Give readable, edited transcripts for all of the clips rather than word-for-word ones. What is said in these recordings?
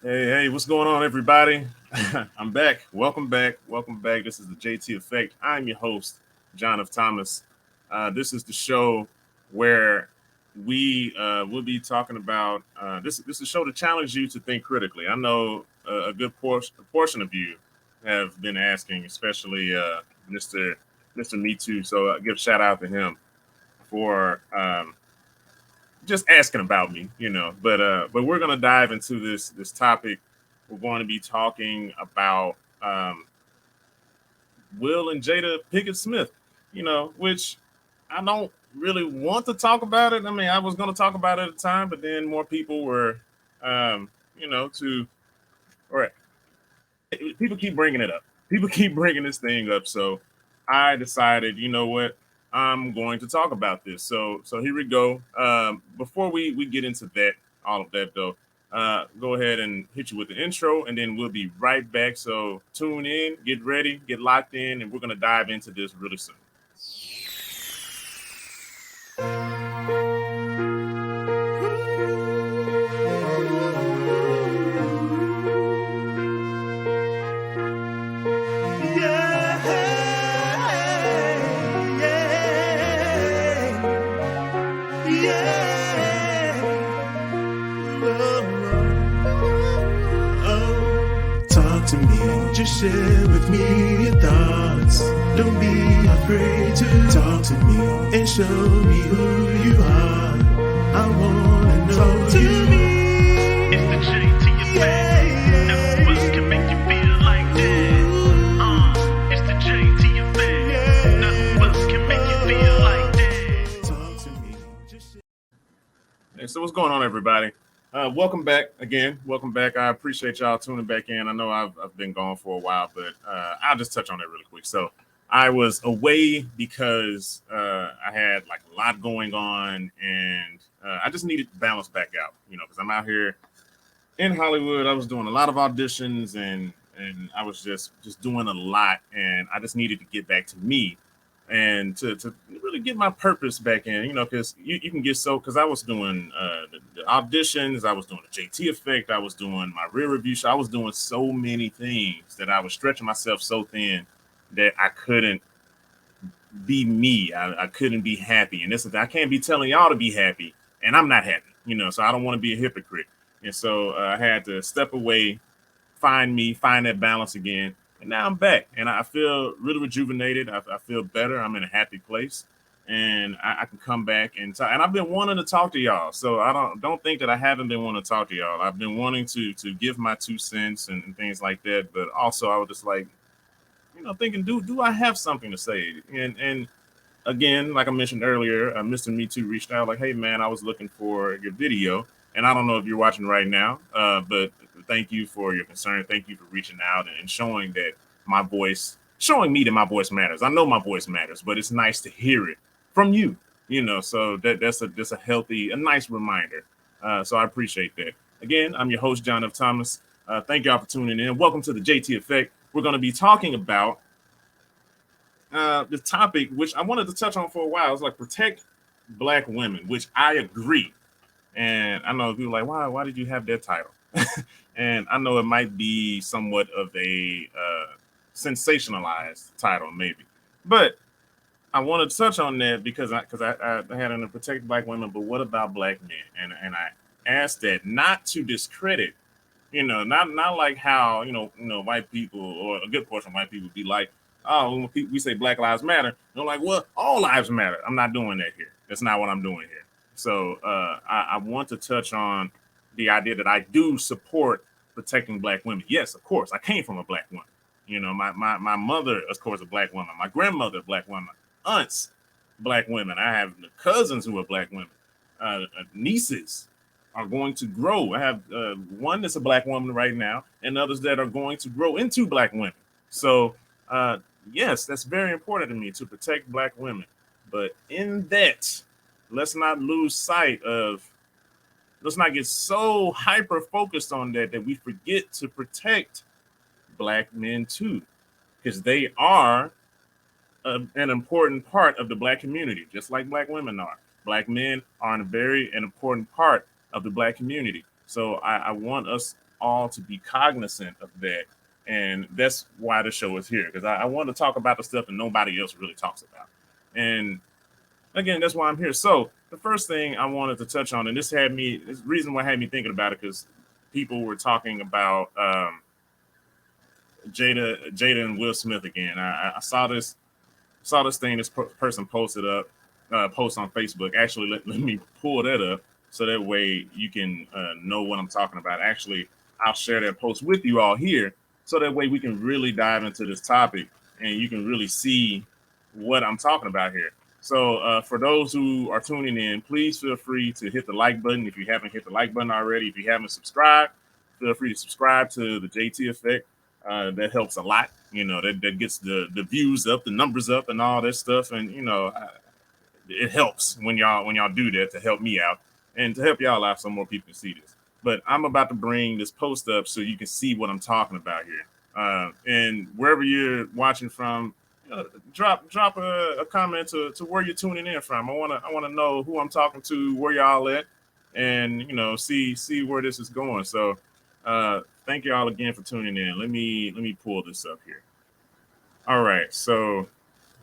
Hey, what's going on, everybody? I'm back. Welcome back. Welcome back. This is the JT Effect. I'm your host, John F. Thomas. This is the show where we will be talking about this is a show to challenge you to think critically. I know a good portion of you have been asking, especially Mr. Mr. Me Too. So give a shout out to him for just asking about me, But we're gonna dive into this topic. We're going to be talking about Will and Jada Pickett Smith, which I don't really want to talk about it. I mean, I was going to talk about it at the time, but then more people were, um, to or people keep bringing it up. People keep bringing this thing up. So I decided, you know what, I'm going to talk about this. So here we go. Before we get into that, all of that though, go ahead and hit you with the intro, and then we'll be right back. So tune in, get ready, get locked in, and we're gonna dive into this really soon. Talk to me, just share with me your thoughts. Don't be afraid to talk to me and show me who you are. I wanna know talk to me. It's the JT effect. Nothing else can make you feel like that. It's the JT effect. Nothing else can make you feel like that. Talk to me, just share. Hey, so what's going on, everybody? Welcome back again. Welcome back. I appreciate y'all tuning back in. I know I've been gone for a while, but I'll just touch on it really quick. So I was away because I had like a lot going on, and I just needed to balance back out. Because I'm out here in Hollywood. I was doing a lot of auditions, and I was just doing a lot, and I just needed to get back to me and to really get my purpose back in, because you can get so, because I was doing the auditions, I was doing the JT effect, I was doing my rear review show, I was doing so many things that I was stretching myself so thin that I couldn't be me. I couldn't be happy. And this is, I can't be telling y'all to be happy, and I'm not happy, so I don't want to be a hypocrite. And so I had to step away, find me, find that balance again. And now I'm back, and I feel really rejuvenated. I feel better. I'm in a happy place, and I can come back and talk. And I've been wanting to talk to y'all, so I don't think that I haven't been wanting to talk to y'all. I've been wanting to give my 2 cents and things like that, but also I was just like, thinking, do I have something to say? And again, like I mentioned earlier, Mr. Me Too reached out like, hey man, I was looking for your video, and I don't know if you're watching right now, but thank you for your concern. Thank you for reaching out and showing that my voice, showing me that my voice matters. I know my voice matters, but it's nice to hear it from you. So that's a healthy, a nice reminder. So I appreciate that. Again, I'm your host, John F. Thomas. Thank y'all for tuning in. Welcome to the JT Effect. We're going to be talking about the topic, which I wanted to touch on for a while. It's like protect black women, which I agree. And I know people are like, why did you have that title? And I know it might be somewhat of a sensationalized title, maybe, but I wanted to touch on that because I had in protect black women, but what about black men? And I asked that not to discredit, not like how white people, or a good portion of white people, be like, oh, when we say Black Lives Matter, they're like, well, all lives matter. I'm not doing that here. That's not what I'm doing here. So I want to touch on the idea that I do support protecting black women. Yes, of course, I came from a black woman. My mother, of course, a black woman. My grandmother, a black woman. Aunts, black women. I have cousins who are black women. Nieces are going to grow. I have one that's a black woman right now, and others that are going to grow into black women. So yes, that's very important to me to protect black women. But in that, let's not lose sight of, let's not get so hyper focused on that we forget to protect black men too, because they are an important part of the black community, just like black women are. Black men are a very an important part of the black community. So I want us all to be cognizant of that. And that's why the show is here, because I want to talk about the stuff that nobody else really talks about. And again, that's why I'm here. So the first thing I wanted to touch on, and this reason why it had me thinking about it, because people were talking about Jada and Will Smith again. I saw this thing this person posted up, post on Facebook. Actually, let me pull that up so that way you can know what I'm talking about. Actually, I'll share that post with you all here, so that way we can really dive into this topic and you can really see what I'm talking about here. So, for those who are tuning in, please feel free to hit the like button if you haven't hit the like button already. If you haven't subscribed, feel free to subscribe to the JT Effect. That helps a lot. That gets the views up, the numbers up, and all that stuff. And it helps when y'all do that to help me out and to help y'all out so more people can see this. But I'm about to bring this post up so you can see what I'm talking about here. And wherever you're watching from, drop a comment to where you're tuning in from. I wanna know who I'm talking to, where y'all at, and see where this is going. So thank y'all again for tuning in. Let me pull this up here. All right, so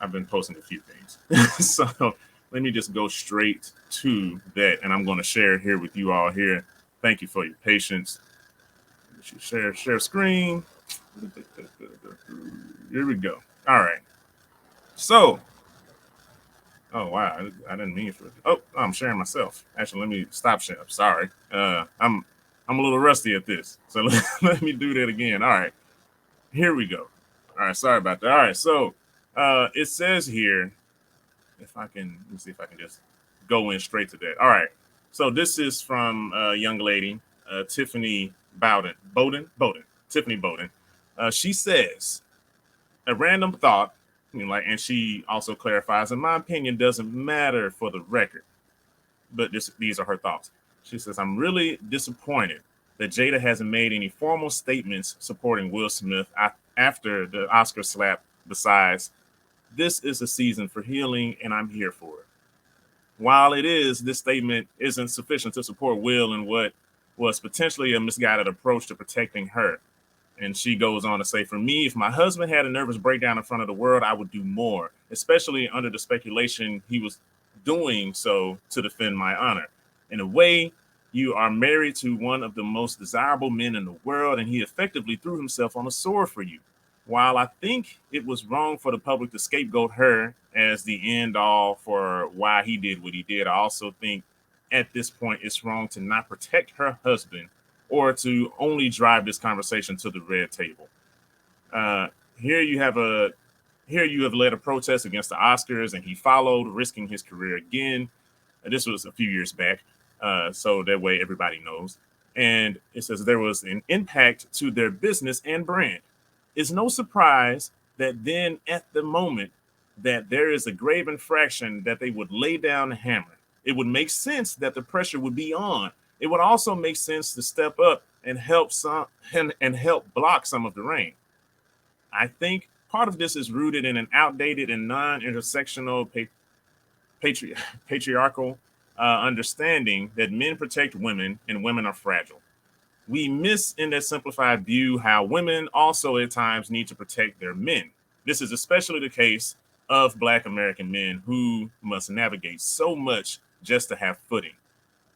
I've been posting a few things. So let me just go straight to that, and I'm going to share it here with you all here. Thank you for your patience. Share screen. Here we go. All right. So, oh wow, I didn't mean for it. Oh, I'm sharing myself. Actually, let me stop sharing. Sorry. I'm a little rusty at this, so let me do that again. All right, here we go. All right, sorry about that. All right, so it says here, let me see if I can just go in straight to that. All right, so this is from a young lady, Tiffany Bowden. Tiffany Bowden. She says, a random thought, and she also clarifies, in my opinion, doesn't matter for the record, but these are her thoughts. She says, I'm really disappointed that Jada hasn't made any formal statements supporting Will Smith after the Oscar slap. Besides, this is a season for healing, and I'm here for it. While this statement isn't sufficient to support Will in what was potentially a misguided approach to protecting her. And she goes on to say, for me, if my husband had a nervous breakdown in front of the world, I would do more, especially under the speculation he was doing so to defend my honor. In a way, you are married to one of the most desirable men in the world, and he effectively threw himself on a sword for you. While I think it was wrong for the public to scapegoat her as the end all for why he did what he did, I also think at this point it's wrong to not protect her husband or to only drive this conversation to the red table. Uh, here you have led a protest against the Oscars, and he followed, risking his career again. This was a few years back, so that way everybody knows. And it says there was an impact to their business and brand. It's no surprise that then at the moment that there is a grave infraction that they would lay down the hammer. It would make sense that the pressure would be on. It would also make sense to step up and help help block some of the rain. I think part of this is rooted in an outdated and non-intersectional patriarchal understanding that men protect women and women are fragile. We miss in that simplified view how women also at times need to protect their men. This is especially the case of Black American men who must navigate so much just to have footing.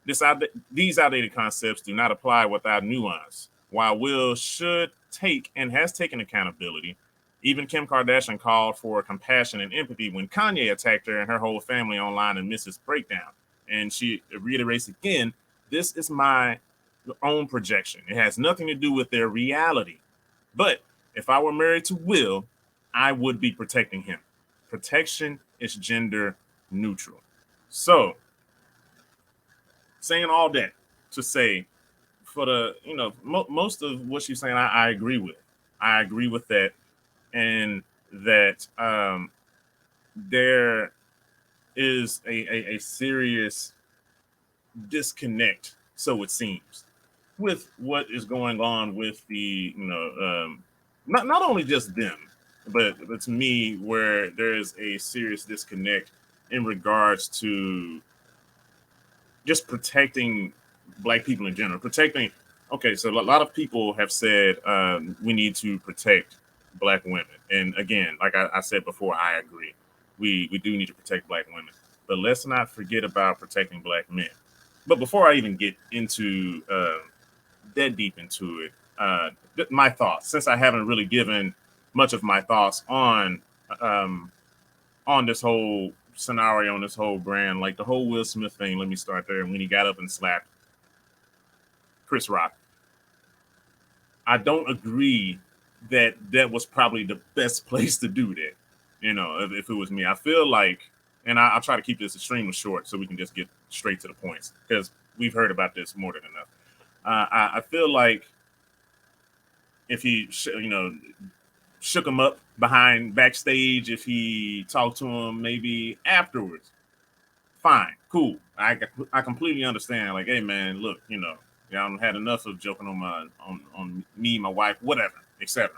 These outdated concepts do not apply without nuance. While Will should take and has taken accountability, even Kim Kardashian called for compassion and empathy when Kanye attacked her and her whole family online and missed his breakdown. And she reiterates again, this is my own projection. It has nothing to do with their reality. But if I were married to Will, I would be protecting him. Protection is gender neutral. So, saying all that to say, for the most of what she's saying, I agree with. I agree with that, and that there is a serious disconnect, so it seems, with what is going on with the not only just them, but to me, where there is a serious disconnect in regards to just protecting black people in general. Protecting. Okay, so a lot of people have said we need to protect black women, and again, like I said before, I agree. We do need to protect black women, but let's not forget about protecting black men. But before I even get into that deep into it, my thoughts, since I haven't really given much of my thoughts um, on this whole scenario, on this whole brand, like the whole Will Smith thing. Let me start there. When he got up and slapped Chris Rock, I don't agree that that was probably the best place to do that. You know, if it was me, I feel like, and I'll try to keep this extremely short so we can just get straight to the points because we've heard about this more than enough. I feel like if he, shook him up behind backstage, if he talked to him maybe afterwards, fine, cool. I completely understand. Like, hey man, look, y'all had enough of joking on on me, my wife, whatever, etc.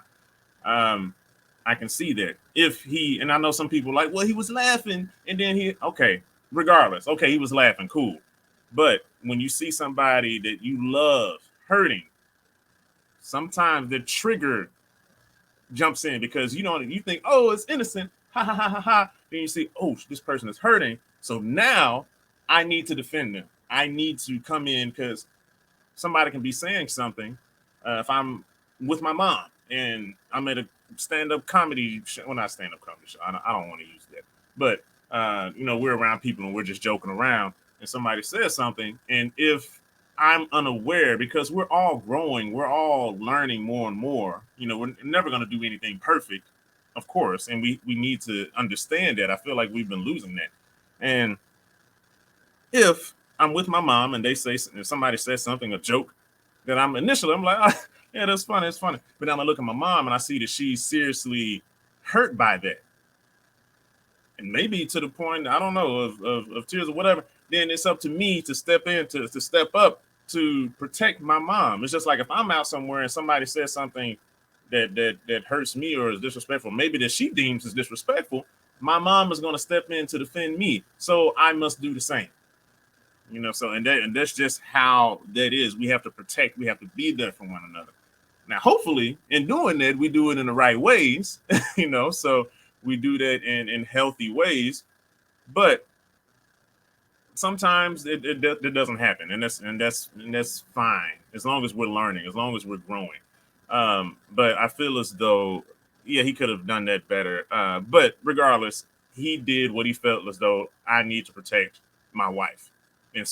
I can see that if he, and I know some people like, well, he was laughing, and then okay, regardless, okay, he was laughing, cool. But when you see somebody that you love hurting, sometimes the trigger jumps in because you think, oh, it's innocent, ha ha ha ha ha. Then you see, oh, this person is hurting, so now I need to defend them. I need to come in because somebody can be saying something. If I'm with my mom and I'm at a stand-up comedy show, well, not stand-up comedy show, I don't want to use that, but we're around people and we're just joking around, and somebody says something, and if I'm unaware, because we're all growing, we're all learning more and more. We're never going to do anything perfect, of course, and we need to understand that. I feel like we've been losing that. And if I'm with my mom and if somebody says something, a joke, that I'm like, oh, yeah, that's funny, it's funny. But then I look at my mom and I see that she's seriously hurt by that. And maybe to the point, I don't know, of tears or whatever, then it's up to me to step in, to step up to protect my mom. It's just like if I'm out somewhere and somebody says something that hurts me or is disrespectful, maybe that she deems as disrespectful, my mom is going to step in to defend me. So I must do the same. So and that's just how that is. We have to protect, we have to be there for one another. Now, hopefully, in doing that, we do it in the right ways, so we do that in healthy ways. But sometimes it doesn't happen, and that's fine as long as we're learning, as long as we're growing. But I feel as though, yeah, he could have done that better. But regardless, he did what he felt as though I need to protect my wife, and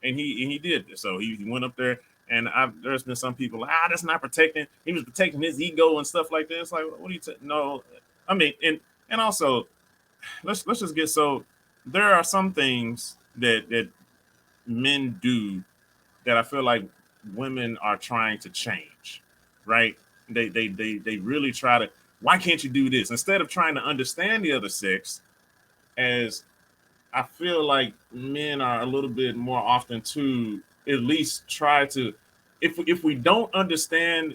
he did. So he went up there, and there's been some people like, that's not protecting. He was protecting his ego and stuff like that. It's like, what do you no? I mean, and also, let's just get so there are some things that men do that I feel like women are trying to change, right? They really try to, why can't you do this? Instead of trying to understand the other sex, as I feel like men are a little bit more often to at least try to, if we don't understand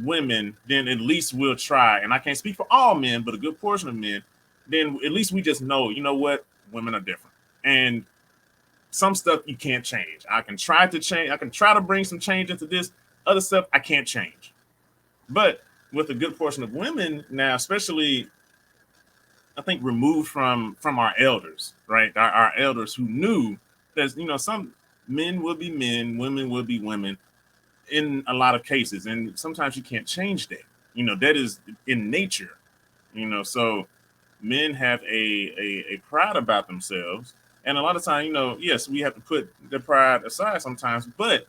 women, then at least we'll try. And I can't speak for all men, but a good portion of men, then at least we just know, what? Women are different. And some stuff you can't change. I can try to change. I can try to bring some change into this. Other stuff I can't change. But with a good portion of women now, especially, I think removed from our elders, right? Our elders who knew that, some men will be men, women will be women in a lot of cases. And sometimes you can't change that. That is in nature, so men have a pride about themselves. And a lot of times, yes, we have to put the pride aside sometimes, but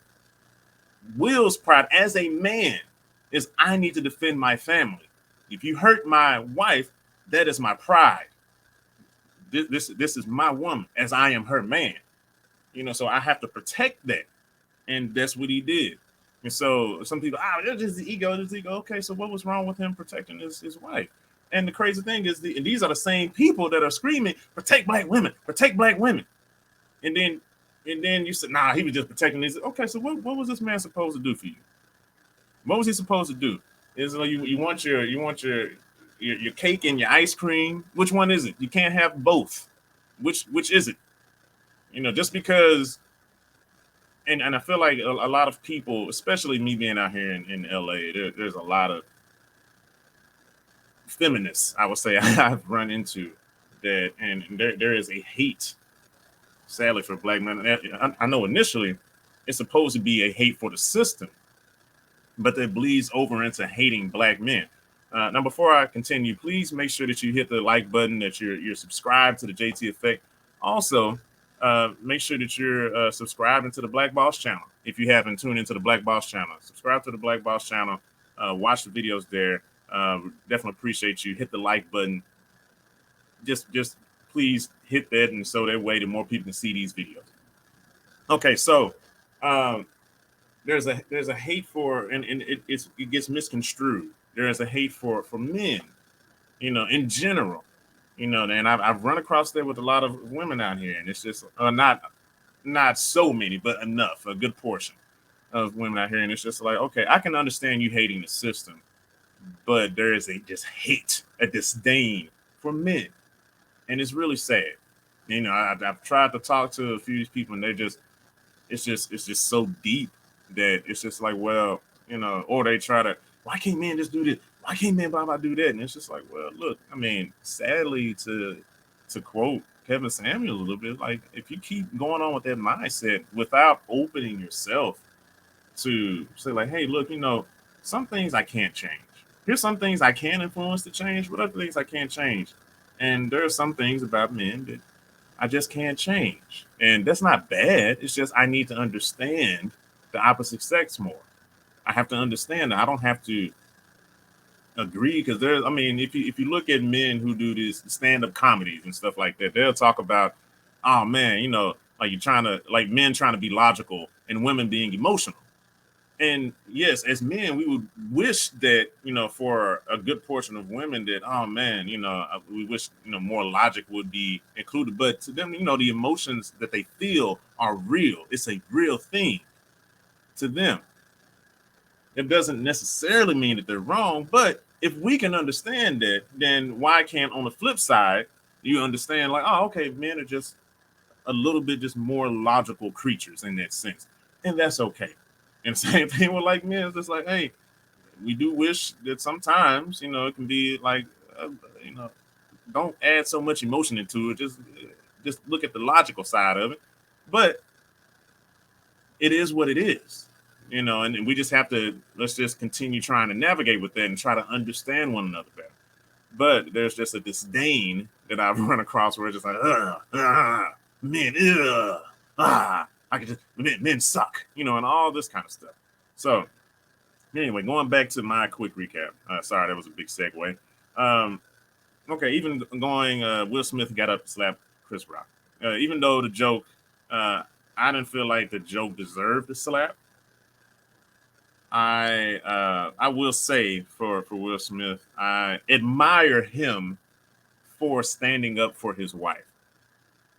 Will's pride as a man is I need to defend my family. If you hurt my wife, that is my pride. This is my woman as I am her man. So I have to protect that. And that's what he did. And so some people, it's just the ego, Okay, so what was wrong with him protecting his wife? And the crazy thing is, these are the same people that are screaming, protect black women, protect black women. And then you said, he was just protecting this. Okay, so what was this man supposed to do for you? What was he supposed to do? Is you want your cake and your ice cream? Which one is it? You can't have both. Which is it? Just because and I feel like a lot of people, especially me being out here in LA, there's a lot of feminists, I would say, I've run into that, and there is a hate, sadly, for black men. I know initially it's supposed to be a hate for the system, but that bleeds over into hating black men. Now, before I continue, please make sure that you hit the like button, that you're subscribed to the JT Effect. Also, make sure that you're subscribing to the Black Boss channel. If you haven't tuned into the Black Boss channel, subscribe to the Black Boss channel. Watch the videos there. Definitely appreciate you. Hit the like button. Just please hit that, and so that way the more people can see these videos. Okay, so um, there's a hate for, and it gets misconstrued. There is a hate for men, in general, and I've run across that with a lot of women out here, and it's just not so many, but enough, a good portion of women out here, and it's just like, okay, I can understand you hating the system, but there is a just hate, a disdain for men, and it's really sad. I've tried to talk to a few people, and they just it's just so deep that it's just like, well, or they try to, why can't men just do this? Why can't men blah blah do that? And it's just like, well, look, I mean, sadly, to quote Kevin Samuel a little bit, like, if you keep going on with that mindset without opening yourself to say, like, hey, look, some things I can't change. Here's some things I can influence to change, but other things I can't change. And there are some things about men that I just can't change. And that's not bad. It's just I need to understand the opposite sex more. I have to understand that I don't have to agree, because there's, I mean, if you look at men who do this stand-up comedies and stuff like that, they'll talk about, oh man, like you're trying to, like, men trying to be logical and women being emotional. And yes, as men, we would wish that, for a good portion of women, that, oh man, we wish, more logic would be included. But to them, the emotions that they feel are real. It's a real thing to them. It doesn't necessarily mean that they're wrong, but if we can understand that, then why can't, on the flip side, you understand, like, oh, okay, men are just a little bit just more logical creatures in that sense, and that's okay. And same thing with, like, men. It's just like, hey, we do wish that sometimes, it can be like, you know, don't add so much emotion into it. Just look at the logical side of it. But it is what it is, and we just have to, let's just continue trying to navigate with that and try to understand one another better. But there's just a disdain that I've run across where it's just like, men, I could just, men suck, and all this kind of stuff. So anyway, going back to my quick recap. Sorry, that was a big segue. Okay, even going, Will Smith got up and slapped Chris Rock. Even though the joke, I didn't feel like the joke deserved the slap. I will say, for Will Smith, I admire him for standing up for his wife,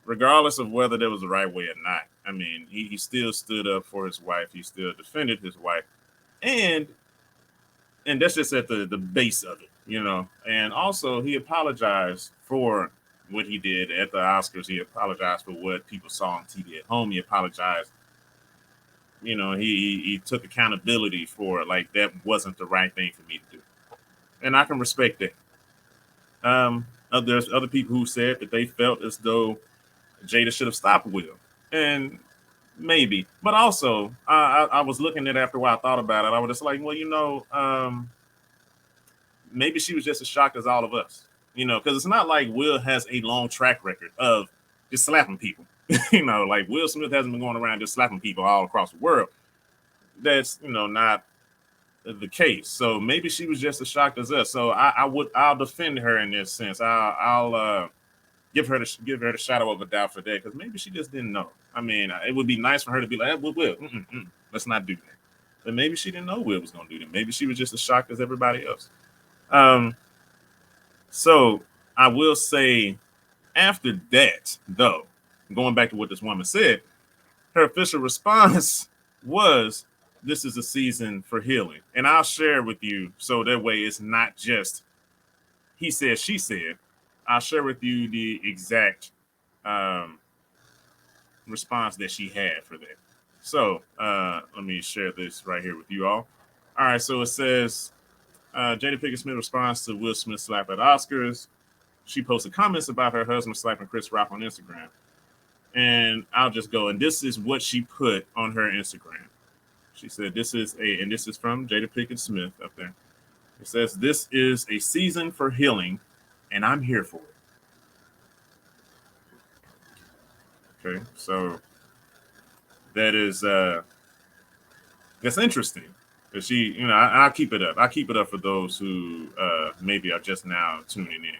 regardless of whether there was the right way or not. I mean, he still stood up for his wife. He still defended his wife, and that's just at the base of it, And also, he apologized for what he did at the Oscars. He apologized for what people saw on TV at home. He apologized. He took accountability for it. Like, that wasn't the right thing for me to do, and I can respect that. There's other people who said that they felt as though Jada should have stopped Will, and maybe, but also I was looking at it after a while. I thought about it. I was just like, well, maybe she was just as shocked as all of us, because it's not like Will has a long track record of just slapping people. Like, Will Smith hasn't been going around just slapping people all across the world. That's, not the case. So maybe she was just as shocked as us. So I'll defend her in this sense. I'll give her the shadow of a doubt for that, because maybe she just didn't know. I mean, it would be nice for her to be like, hey, Will, let's not do that. But maybe she didn't know Will was going to do that. Maybe she was just as shocked as everybody else. So I will say, after that, though, going back to what this woman said, her official response was, this is a season for healing. And I'll share with you, so that way it's not just he said, she said. I'll share with you the exact response that she had for that. So let me share this right here with you all. All right, so it says Jada Pinkett Smith responds to Will Smith slap at Oscars. She posted comments about her husband slapping Chris Rock on Instagram. And I'll just go, and this is what she put on her Instagram. She said, and this is from Jada Pinkett Smith up there. It says, "This is a season for healing, and I'm here for it." Okay, so that's interesting. Because I'll keep it up. I'll keep it up for those who maybe are just now tuning in.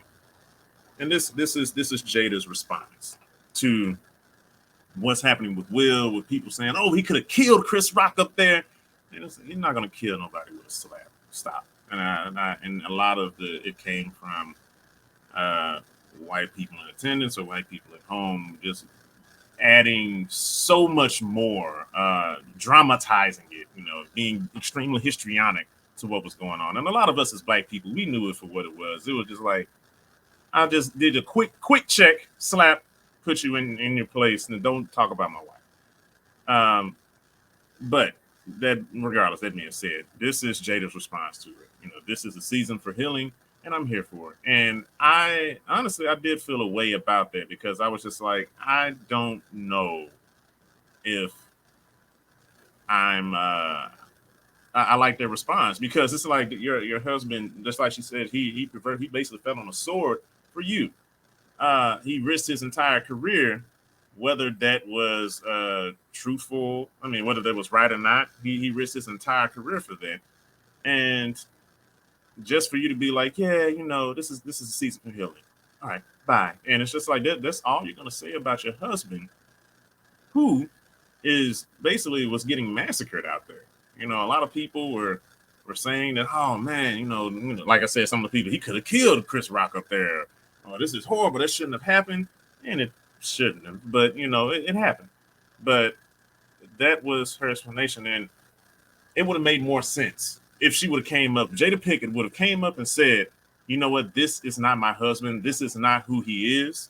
And this is Jada's response to what's happening with Will, with people saying, "Oh, he could have killed Chris Rock up there." And you're not going to kill nobody with a slap. Stop. And a lot of it came from white people in attendance or white people at home, just adding so much more, dramatizing it, being extremely histrionic to what was going on. And a lot of us as black people, we knew it for what it was. It was just like, I just did a quick check, slap, put you in your place, and don't talk about my wife. But that, regardless, that being said, this is Jada's response to it. This is a season for healing, and I'm here for it. And I did feel a way about that, because I was just like, I don't know if I like their response, because it's like your husband, just like she said, he basically fell on a sword for you. He risked his entire career, whether that was truthful, whether that was right or not. He risked his entire career for that, and just for you to be like, yeah, this is a season for healing. All right, bye. And it's just like that. That's all you're gonna say about your husband, who was getting massacred out there. A lot of people were saying that, oh man, like I said, some of the people, he could have killed Chris Rock up there. Oh, this is horrible. That shouldn't have happened. And it shouldn't have. But, it happened. But that was her explanation. And it would have made more sense if she would have came up. Jada Pinkett would have came up and said, you know what? This is not my husband. This is not who he is.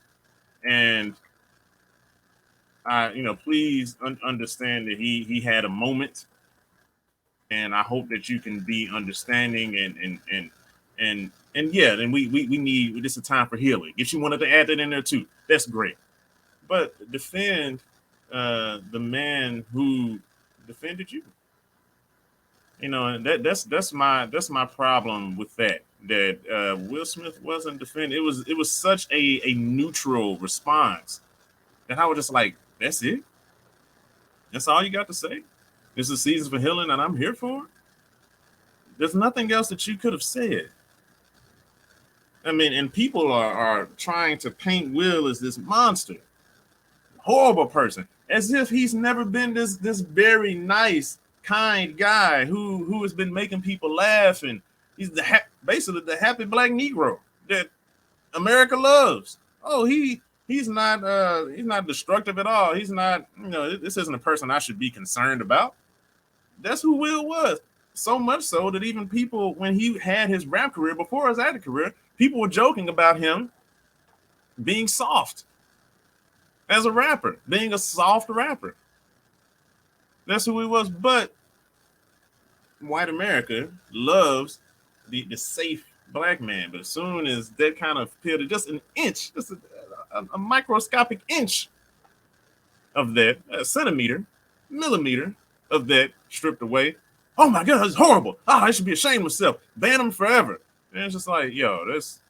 And, please understand that he had a moment. And I hope that you can be understanding and yeah, then we need, this is a time for healing. If you wanted to add that in there too, that's great. But defend the man who defended you. And that's my problem with that. That Will Smith wasn't defending. It was such a neutral response that I was just like, that's it. That's all you got to say. This is a season for healing, and I'm here for it. There's nothing else that you could have said. And people are trying to paint Will as this monster, horrible person, as if he's never been this very nice, kind guy who has been making people laugh, and he's basically the happy black Negro that America loves. Oh, he's not destructive at all. He's not, this isn't a person I should be concerned about. That's who Will was. So much so that even people, when he had his rap career, before his acting career, people were joking about him being soft as a rapper, being a soft rapper. That's who he was. But white America loves the safe black man. But as soon as that kind of peeled just an inch, just a microscopic inch of that, a centimeter, millimeter of that stripped away, oh my God, it's horrible. I should be ashamed of myself. Ban him forever. And it's just like, yo, it's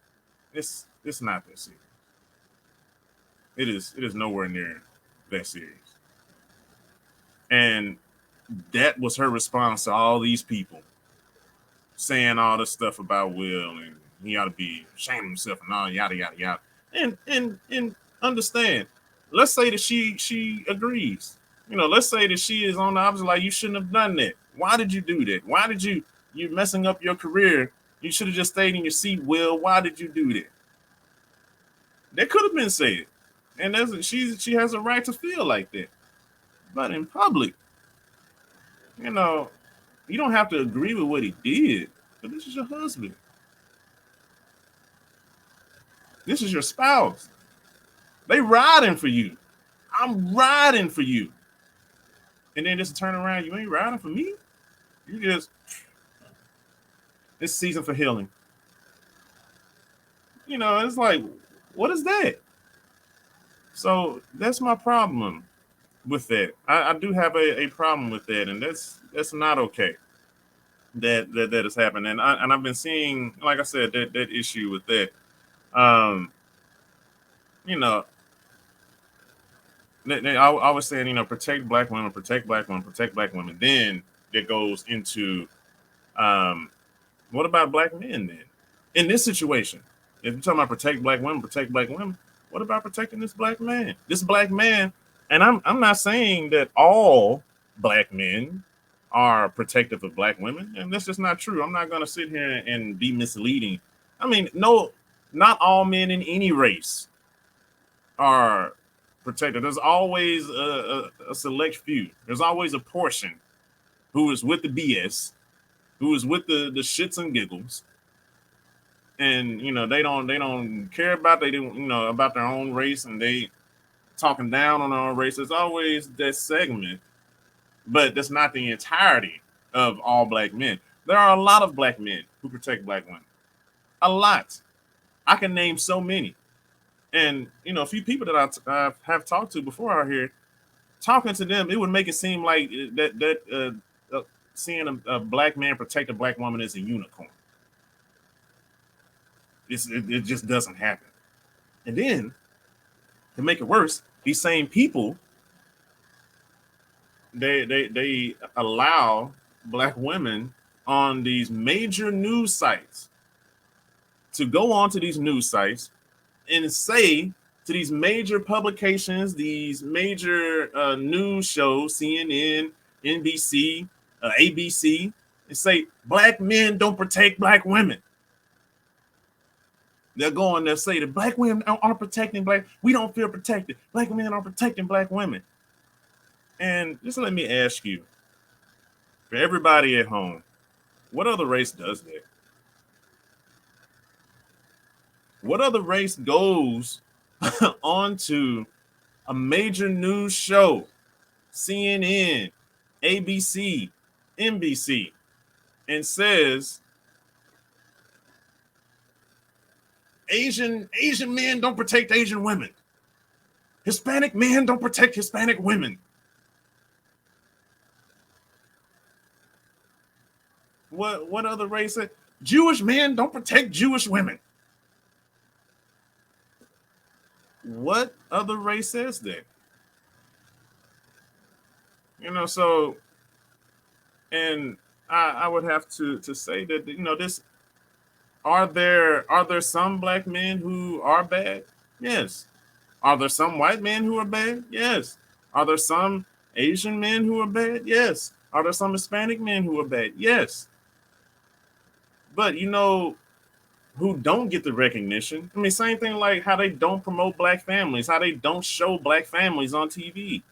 not that serious. It is nowhere near that serious. And that was her response to all these people saying all this stuff about Will, and he ought to be ashamed of himself and all yada yada yada. And understand, let's say that she agrees. Let's say that she is on the opposite, like, you shouldn't have done that. Why did you do that? Why did you're messing up your career? You should have just stayed in your seat, Will. Why did you do that? That could have been said. And she has a right to feel like that. But in public, you don't have to agree with what he did, but this is your husband. This is your spouse. They riding for you. I'm riding for you. and then just turn around, you ain't riding for me. You just it's season for healing. It's like, what is that? So that's my problem with that. I do have a problem with that, and that's not okay. That has happened, and I've been seeing, like I said, that issue with that. Um, you know, I was saying, protect black women, protect black women, protect black women. Then it goes into, um, what about black men then? In this situation, if you're talking about protect black women, what about protecting this black man? This black man, and I'm not saying that all black men are protective of black women, and that's just not true. I'm not gonna sit here and be misleading. I mean, no, not all men in any race are protected. There's always a select few. There's always a portion who is with the BS, who is with the shits and giggles, and they don't care about they don't about their own race, and they talking down on their own race. There's always that segment, but that's not the entirety of all black men. There are a lot of black men who protect black women. A lot. I can name so many. And a few people that I have talked to before out here, talking to them, it would make it seem like seeing a black man protect a black woman is a unicorn. It just doesn't happen. And then to make it worse, these same people they allow black women on these major news sites to go onto these news sites and say to these major publications, these major news shows, CNN, NBC, ABC, and say black men don't protect black women. They'll go and they'll say that black women aren't protecting black. We don't feel protected. Black men aren't protecting black women. And just let me ask you, for everybody at home, what other race does that? What other race goes onto a major news show, CNN, ABC, NBC, and says Asian men don't protect Asian women. Hispanic men don't protect Hispanic women. What other race? Jewish men don't protect Jewish women. What other race says that? So, and I would have to say that this are there some black men who are bad? Yes. Are there some white men who are bad? Yes. Are there some Asian men who are bad? Yes. Are there some Hispanic men who are bad? Yes. But who don't get the recognition? I mean, same thing like how they don't promote black families, how they don't show black families on TV.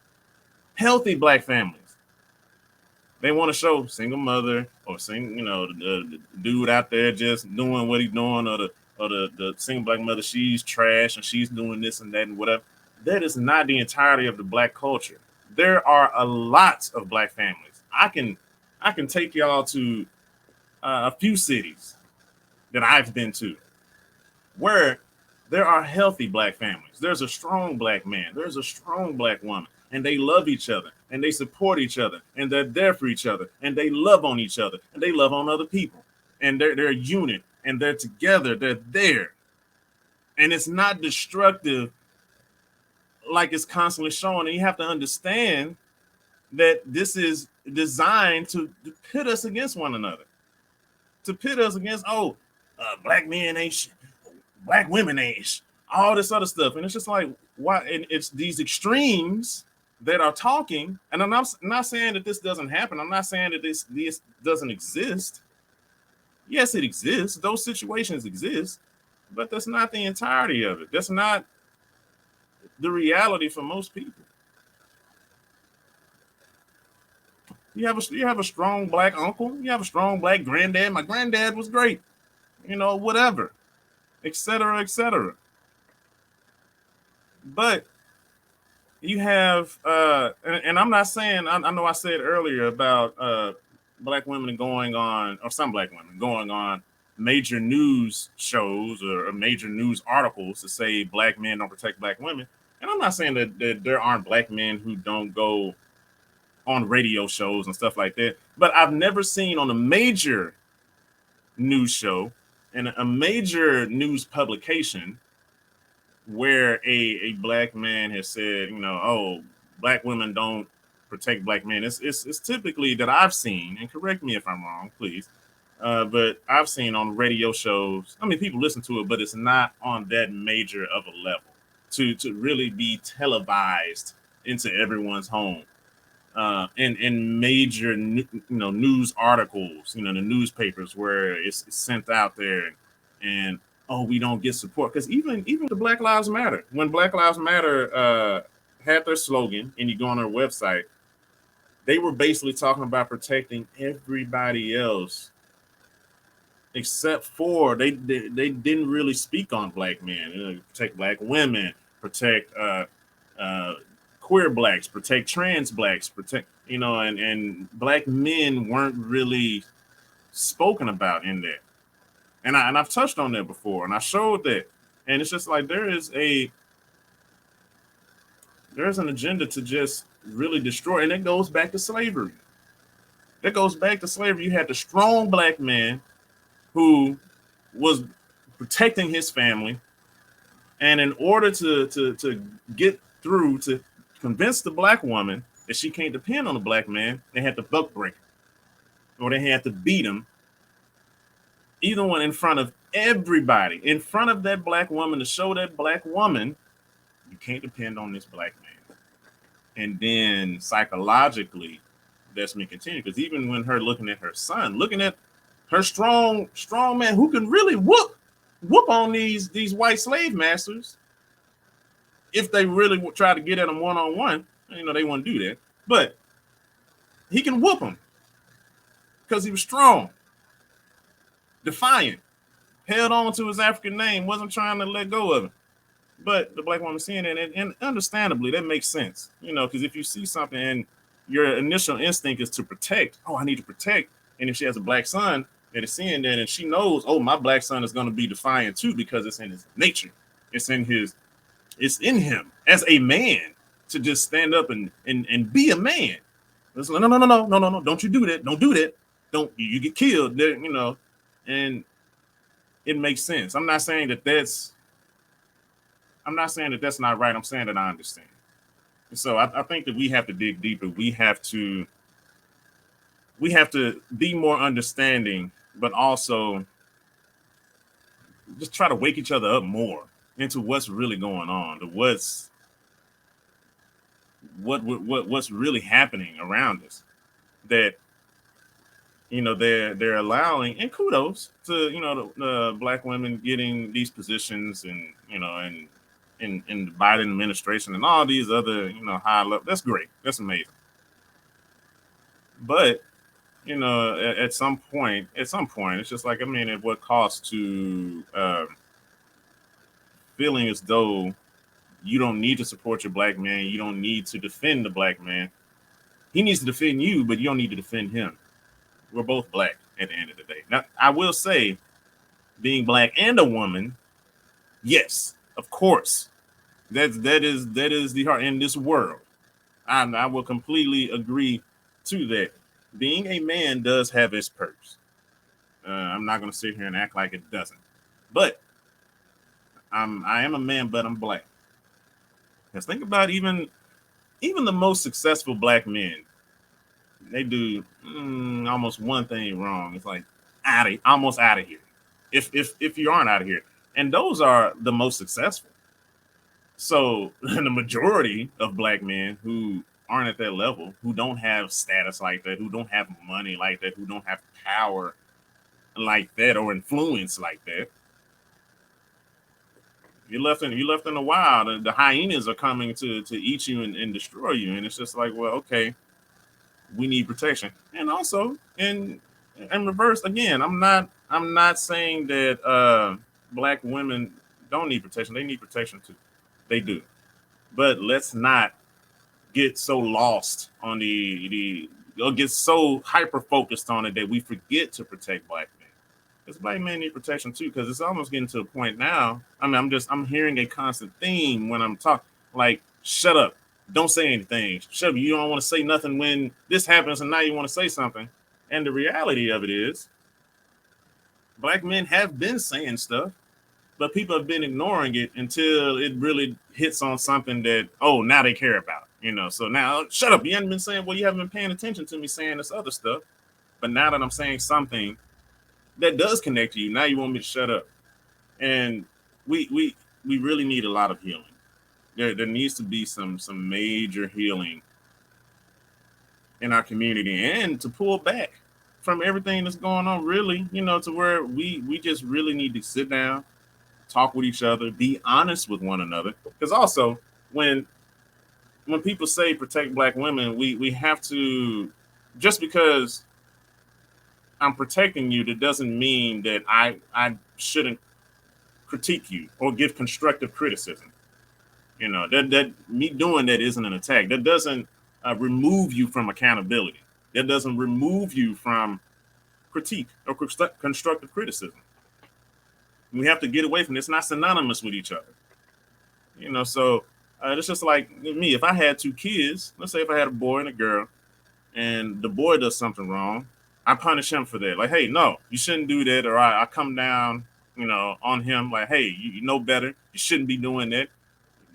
Healthy black families. They want to show single mother or the dude out there just doing what he's doing, or the single black mother, she's trash and she's doing this and that and whatever. That is not the entirety of the black culture. There are a lot of black families. I can take y'all to a few cities that I've been to where there are healthy black families. There's a strong black man. There's a strong black woman. And they love each other, and they support each other, and they're there for each other, and they love on each other, and they love on other people. And they're a unit, and they're together, they're there. And it's not destructive like it's constantly showing. And you have to understand that this is designed to pit us against one another. To pit us against, black men ain't shit, black women ain't shit, all this other stuff. And it's just like, why? And it's these extremes that are talking. And I'm not saying that this doesn't happen. I'm not saying that this doesn't exist. Yes, it exists. Those situations exist, but that's not the entirety of it. That's not the reality for most people. You have a strong black uncle. You have a strong black granddad. My granddad was great. Whatever, etc., etc. But you have and I'm not saying I know I said earlier about black women going on, or some black women going on major news shows or major news articles to say black men don't protect black women. And I'm not saying that there aren't black men who don't go on radio shows and stuff like that, but I've never seen on a major news show and a major news publication where a black man has said, oh, black women don't protect black men. It's typically that I've seen, and correct me if I'm wrong, please. But I've seen on radio shows. I mean, people listen to it, but it's not on that major of a level to really be televised into everyone's home. In major news articles, the newspapers where it's sent out there, and oh, we don't get support, because even the Black Lives Matter, when Black Lives Matter had their slogan, and you go on their website, they were basically talking about protecting everybody else except for they didn't really speak on black men. Protect black women, protect queer blacks, protect trans blacks, protect and black men weren't really spoken about in there. And I've touched on that before, and I showed that, and it's just like there's an agenda to just really destroy, and it goes back to slavery. You had the strong black man who was protecting his family, and in order to get through to convince the black woman that she can't depend on the black man, they had to buck break him, or they had to beat him, either one in front of everybody, in front of that black woman, to show that black woman you can't depend on this black man. And then psychologically, that's me continue, because even when her looking at her son, looking at her strong man who can really whoop on these white slave masters, if they really try to get at them one-on-one, they wouldn't do that. But he can whoop them because he was strong, defiant, held on to his African name, wasn't trying to let go of it. But the black woman seeing it, and understandably, that makes sense, because if you see something and your initial instinct is to protect, oh, I need to protect. And if she has a black son that is seeing that, and she knows, oh, my black son is going to be defiant too, because it's in his nature. It's in him as a man to just stand up and be a man. It's like, no, don't you do that. Don't do that. Don't, you get killed, and it makes sense. I'm not saying that that's not right. I'm saying that I understand. So I think that we have to dig deeper. We have to be more understanding, but also just try to wake each other up more into what's really going on, to what's really happening around us. That they're allowing, and kudos to the black women getting these positions, and in the Biden administration and all these other high level. That's great. That's amazing. But at some point, it's just like, at what cost to feeling as though you don't need to support your black man, you don't need to defend the black man. He needs to defend you, but you don't need to defend him. We're both black at the end of the day. Now, I will say, being black and a woman, yes, of course, that is the heart in this world. I will completely agree to that. Being a man does have its perks. I'm not going to sit here and act like it doesn't. But I am a man, but I'm black. Because think about even the most successful black men. They do almost one thing wrong. It's like almost out of here. If you aren't out of here, and those are the most successful. So the majority of black men who aren't at that level, who don't have status like that, who don't have money like that, who don't have power like that or influence like that, you're left in the wild. The hyenas are coming to eat you and destroy you. And it's just like, well, okay, we need protection. And also in reverse, again, I'm not saying that black women don't need protection. They need protection too. They do. But let's not get so lost on or get so hyper focused on it that we forget to protect black men. Because black men need protection too. Because it's almost getting to a point now. I mean, I'm hearing a constant theme when I'm talking. Like, shut up, don't say anything. Shut up, you don't want to say nothing when this happens, and now you want to say something. And the reality of it is, black men have been saying stuff, but people have been ignoring it until it really hits on something that, oh, now they care about, So now, shut up. You haven't been saying, well, you haven't been paying attention to me saying this other stuff. But now that I'm saying something that does connect to you, now you want me to shut up. And we really need a lot of healing. There needs to be some major healing in our community, and to pull back from everything that's going on, really, to where we just really need to sit down, talk with each other, be honest with one another. Because also, when people say protect black women, we have to, just because I'm protecting you, that doesn't mean that I shouldn't critique you or give constructive criticism. That me doing that isn't an attack. That doesn't remove you from accountability. That doesn't remove you from critique or constructive criticism. We have to get away from this. It's not synonymous with each other. So it's just like me. If I had two kids, let's say if I had a boy and a girl, and the boy does something wrong, I punish him for that. Like, hey, no, you shouldn't do that. Or I come down, on him like, hey, you know better. You shouldn't be doing that.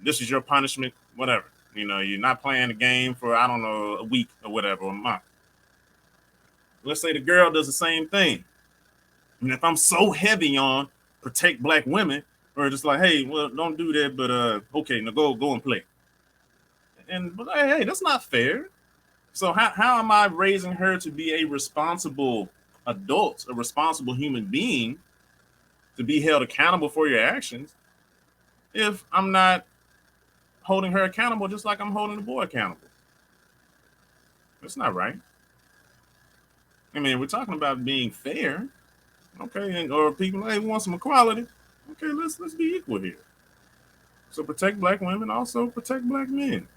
This is your punishment, whatever. You're not playing the game for, I don't know, a week or whatever, or a month. Let's say the girl does the same thing. And if I'm so heavy on protect black women, or just like, hey, well, don't do that, but okay, now go and play. But hey, that's not fair. So how am I raising her to be a responsible adult, a responsible human being, to be held accountable for your actions, if I'm not holding her accountable just like I'm holding the boy accountable? That's not right. I mean, we're talking about being fair, okay, or people, hey, we want some equality. Okay, let's be equal here. So protect black women, also protect black men.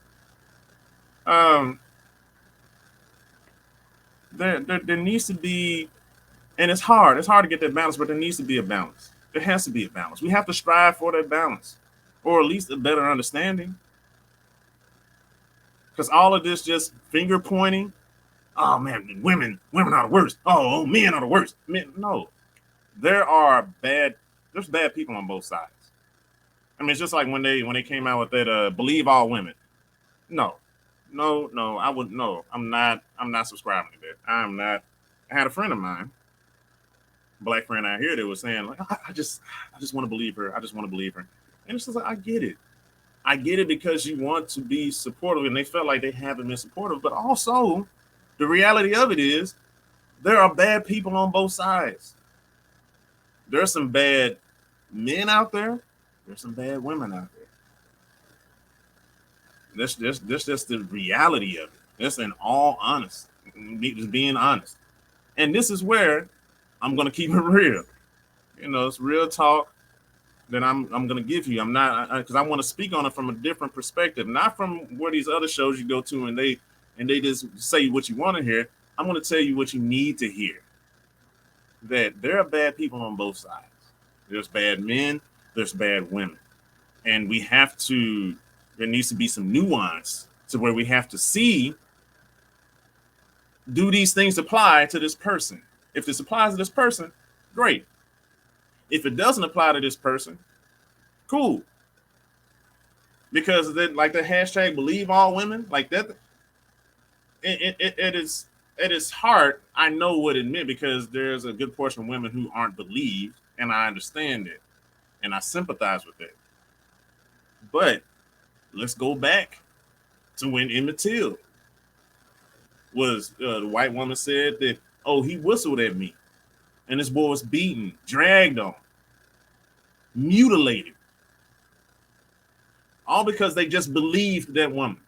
There needs to be, and it's hard to get that balance, but there needs to be a balance. There has to be a balance. We have to strive for that balance, or at least a better understanding. Because all of this just finger pointing, oh man, women are the worst. Oh, men are the worst. Men, no, there's bad people on both sides. I mean, it's just like when they came out with that believe all women. No, I wouldn't. No, I'm not subscribing to that. I'm not. I had a friend of mine, black friend out here, that was saying like, I just want to believe her. I just want to believe her. And it's just like, I get it because you want to be supportive, and they felt like they haven't been supportive. But also, the reality of it is, there are bad people on both sides. There's some bad men out there. There's some bad women out there. That's just the reality of it. That's in all honest, just being honest. And this is where I'm gonna keep it real. It's real talk that I'm gonna give you. I'm not, because I want to speak on it from a different perspective, not from where these other shows you go to and they just say what you want to hear. I'm gonna tell you what you need to hear. That there are bad people on both sides. There's bad men, there's bad women. And there needs to be some nuance to where we have to see, do these things apply to this person? If this applies to this person, great. If it doesn't apply to this person, cool. Because then, like the hashtag believe all women, like that, it is hard. I know what it meant, because there's a good portion of women who aren't believed, and I understand it, and I sympathize with it. But let's go back to when Emmett Till was, the white woman said that, oh, he whistled at me, and this boy was beaten, dragged on, mutilated, all because they just believed that woman.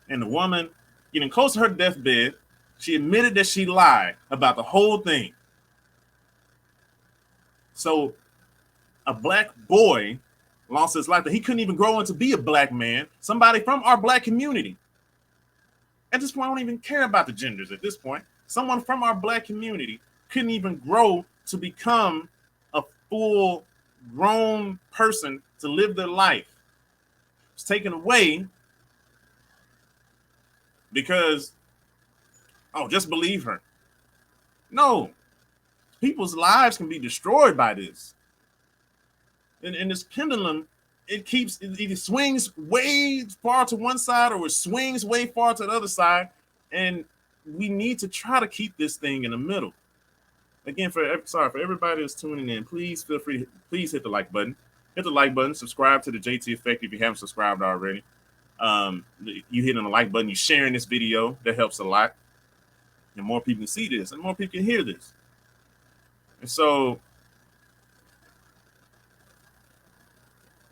And the woman, getting close to her deathbed, she admitted that she lied about the whole thing. So a black boy lost his life, that he couldn't even grow into be a black man, somebody from our black community. At this point, I don't even care about the genders at this point. Someone from our black community couldn't even grow to become a full grown person to live their life. It's taken away because, oh, just believe her. No, people's lives can be destroyed by this. And this pendulum, it either swings way far to one side or it swings way far to the other side. And we need to try to keep this thing in the middle. Again, for everybody that's tuning in, please feel free, please hit the like button. Hit the like button, subscribe to the JT Effect if you haven't subscribed already. You hitting the like button, you sharing this video, that helps a lot. And more people can see this and more people can hear this. And so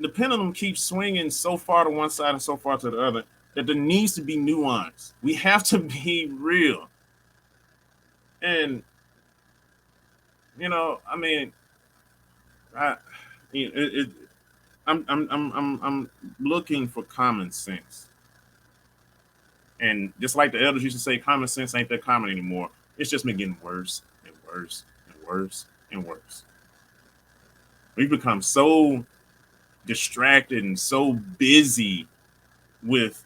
the pendulum keeps swinging so far to one side and so far to the other that there needs to be nuance. We have to be real. And, you know, I mean, I'm looking for common sense. And just like the elders used to say, common sense ain't that common anymore. It's just been getting worse and worse and worse and worse. We've become so distracted and so busy with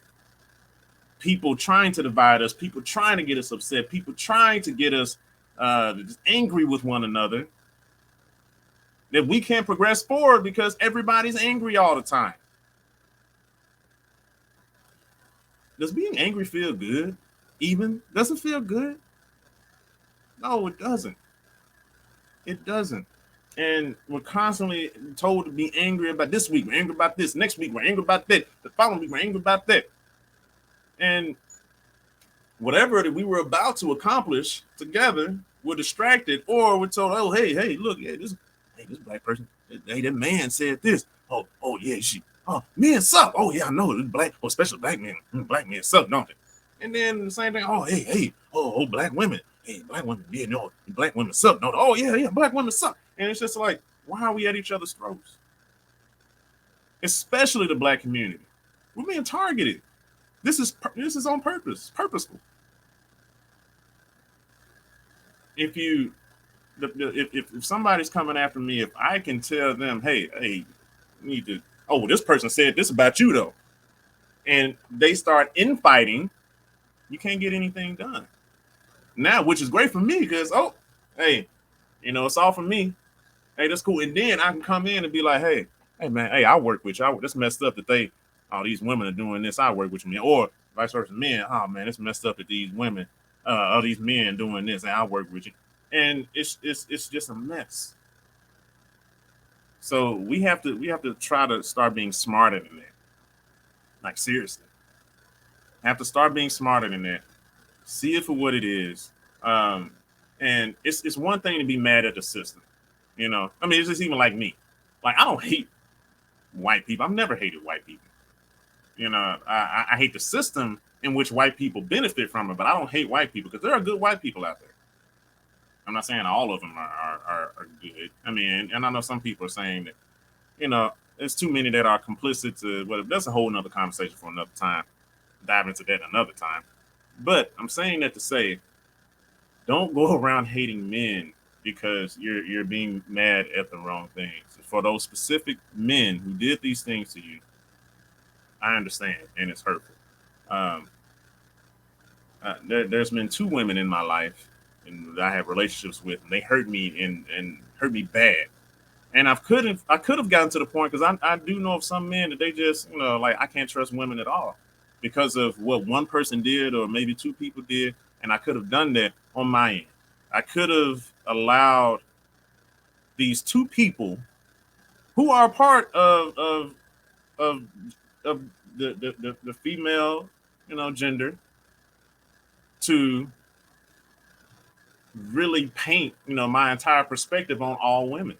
people trying to divide us, people trying to get us upset, people trying to get us just angry with one another, that we can't progress forward because everybody's angry all the time. Does being angry feel good? Even? Does it feel good? No, it doesn't. It doesn't. And we're constantly told to be angry about this week. We're angry about this. Next week, we're angry about that. The following week, we're angry about that. And whatever that we were about to accomplish together, we're distracted, or we're told, oh, hey, look, this black person, hey, that man said this. Oh, yeah, men suck. Oh, yeah, I know. Black, especially black men. Black men suck, don't they? And then the same thing. Oh, hey, black women. Hey, black women, yeah, no, black women suck. No, oh, yeah, black women suck. And it's just like, why are we at each other's throats? Especially the black community. We're being targeted. This is on purpose, purposeful. If somebody's coming after me, if I can tell them, hey, you need to, this person said this about you though, and they start infighting, you can't get anything done. Now, which is great for me because, hey, it's all for me. Hey, that's cool. And then I can come in and be like, hey man, hey, I work with you. That's messed up that these women are doing this. I work with you, or vice versa, men. Oh man, it's messed up that these women, all these men doing this, and I work with you. And it's just a mess. So we have to try to start being smarter than that. Like seriously, have to start being smarter than that. See it for what it is. And it's one thing to be mad at the system. I mean, it's just even like me. Like I don't hate white people. I've never hated white people. I hate the system in which white people benefit from it, but I don't hate white people because there are good white people out there. I'm not saying all of them are good. I mean, and I know some people are saying that, there's too many that are complicit to, well, that's a whole nother conversation for another time. Dive into that another time. But I'm saying that to say, don't go around hating men because you're being mad at the wrong things. For those specific men who did these things to you, I understand, and it's hurtful. There's been 2 women in my life and I have relationships with, and they hurt me and hurt me bad. And I could have gotten to the point because I do know of some men that they just, like I can't trust women at all because of what one person did or maybe 2 people did, and I could have done that on my end. I could have allowed these 2 people who are part of the female, gender to really paint, my entire perspective on all women.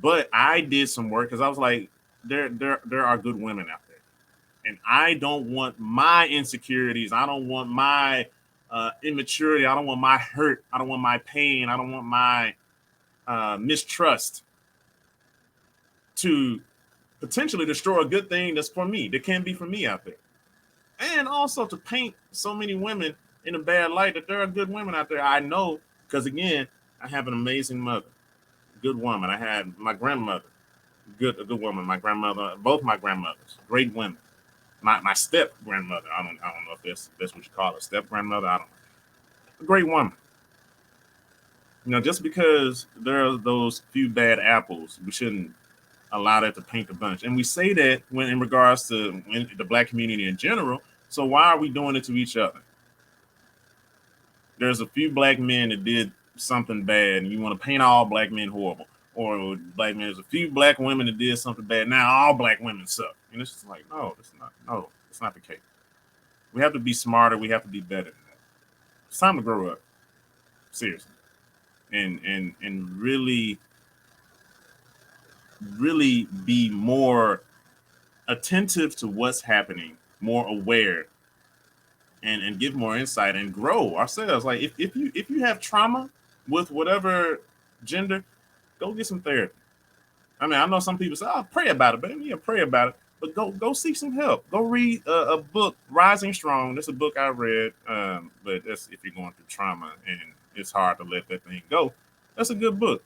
But I did some work because I was like, there are good women out there. And I don't want my insecurities. I don't want my immaturity. I don't want my hurt. I don't want my pain. I don't want my mistrust to potentially destroy a good thing that's for me, that can be for me out there. And also to paint so many women in a bad light that there are good women out there. I know, because again, I have an amazing mother, good woman. I had my grandmother, a good woman. My grandmother, both my grandmothers, great women. My step grandmother, I don't know if that's what you call it, step grandmother. I don't know. A great woman. Just because there are those few bad apples, we shouldn't allow that to paint the bunch. And we say that when in regards to the black community in general. So why are we doing it to each other? There's a few black men that did something bad, and you want to paint all black men horrible. Or black men, there's a few black women that did something bad. Now all black women suck. And it's just like, no, it's not the case. We have to be smarter. We have to be better than that. It's time to grow up. Seriously. And really be more attentive to what's happening, more aware, and give more insight and grow ourselves. Like if you have trauma with whatever gender, go get some therapy. I mean, I know some people say, "Oh, pray about it," but yeah, pray about it. But go seek some help. Go read a book, Rising Strong. That's a book I read, but that's if you're going through trauma and it's hard to let that thing go. That's a good book.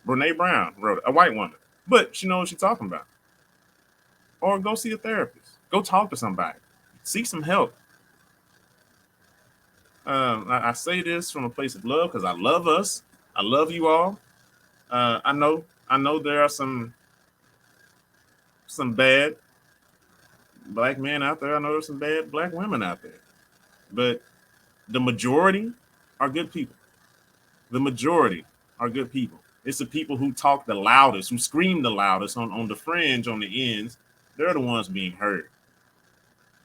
Brene Brown wrote it, a white woman, but she knows what she's talking about. Or go see a therapist. Go talk to somebody. Seek some help. I say this from a place of love because I love us. I love you all. I know there are some bad black men out there. I know there's some bad black women out there. But the majority are good people. The majority are good people. It's the people who talk the loudest, who scream the loudest on the fringe, on the ends. They're the ones being heard.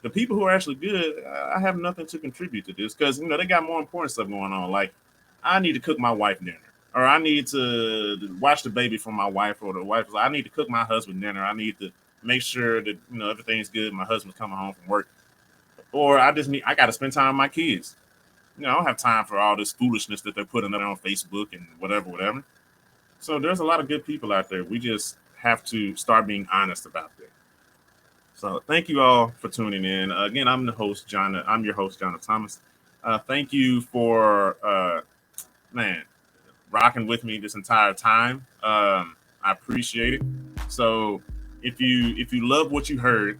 The people who are actually good, I have nothing to contribute to this because, they got more important stuff going on. Like, I need to cook my wife dinner, or I need to watch the baby for my wife, or the wife, I need to cook my husband dinner. I need to make sure that, everything's good. My husband's coming home from work. Or I got to spend time with my kids. I don't have time for all this foolishness that they're putting up on Facebook and whatever. So there's a lot of good people out there. We just have to start being honest about that. So thank you all for tuning in. Again, I'm your host, Jada Thomas. Thank you for, rocking with me this entire time. I appreciate it. So if you love what you heard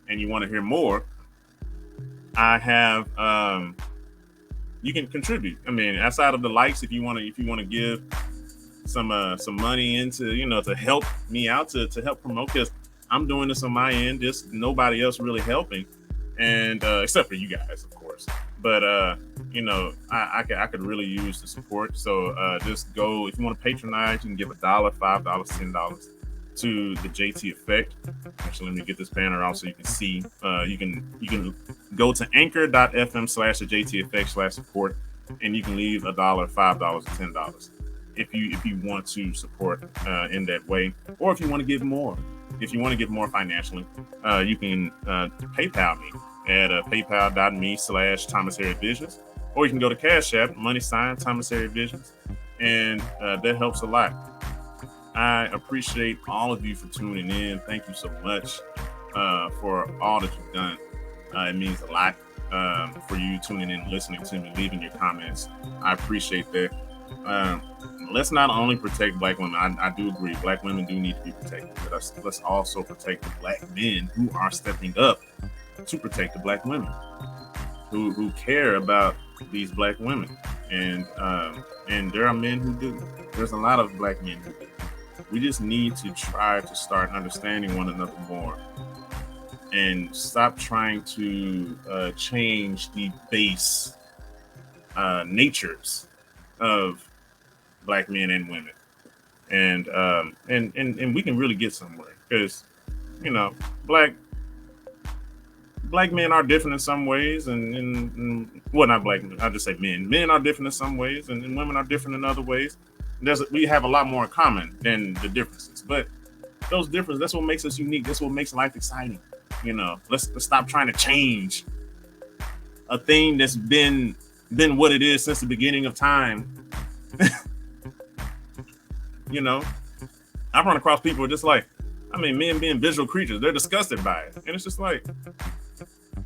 and you want to hear more, I have, you can contribute. I mean, outside of the likes, if you want to give some money into, to help me out, to help promote, because I'm doing this on my end, just nobody else really helping, and except for you guys, of course. But I could really use the support. So just go, if you want to patronize, you can give $1, $5, $10 to the JT Effect. Actually, let me get this banner out so you can see. You can go to anchor.fm/the JT Effect/support, and you can leave $1, $5, or $10 if you want to support in that way, or if you want to give more. If you want to give more financially, you can PayPal me at paypal.me/Thomas Harry Visions, or you can go to Cash App, $ Thomas Harry Visions, and that helps a lot. I appreciate all of you for tuning in. Thank you so much for all that you've done. It means a lot for you tuning in, listening to me, leaving your comments. I appreciate that. Let's not only protect black women. I do agree, black women do need to be protected, but let's also protect the black men who are stepping up to protect the black women who care about these black women. And there are men who do. There's a lot of black men who do. We just need to try to start understanding one another more and stop trying to change the base natures of black men and women, and we can really get somewhere, because black men are different in some ways, and well, not black men, I just say men are different in some ways, and women are different in other ways. We have a lot more in common than the differences, but those differences, that's what makes us unique. That's what makes life exciting. Let's stop trying to change a thing that's been what it is since the beginning of time. I run across people just like, mean, men being visual creatures, they're disgusted by it. And it's just like,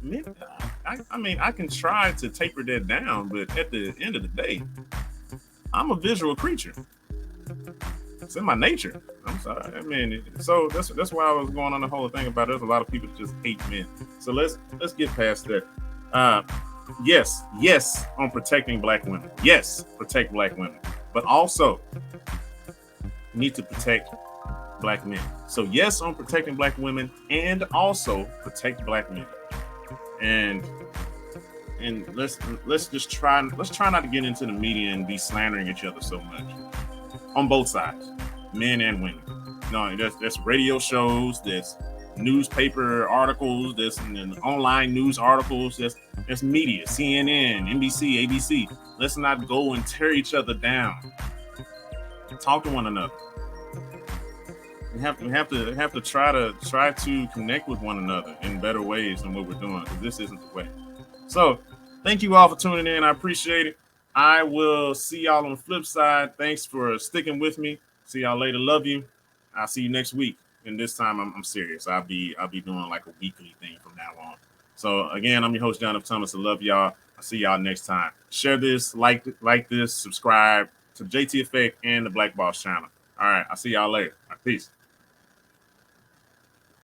men, I mean, I can try to taper that down, but at the end of the day, I'm a visual creature. It's in my nature. I'm sorry. I mean, so that's why I was going on the whole thing about it. There's a lot of people that just hate men. So let's get past that. Yes, on protecting black women. Yes, protect black women, but also need to protect black men. So yes, on protecting black women, and also protect black men. And let's try not to get into the media and be slandering each other so much on both sides, men and women. No, there's radio shows, there's newspaper articles, there's online news articles, there's media, CNN, NBC, ABC. Let's not go and tear each other down. Talk to one another. We have to try to connect with one another in better ways than what we're doing, because this isn't the way. So thank you all for tuning in. I appreciate it. I will see y'all on the flip side. Thanks for sticking with me. See y'all later. Love you. I'll see you next week. And this time I'm serious. I'll be doing like a weekly thing from now on. So again, I'm your host, John F. Thomas. I love y'all. I'll see y'all next time. Share this, like this, subscribe to JT Effect and the Black Boss channel. All right. I'll see y'all later. All right, peace.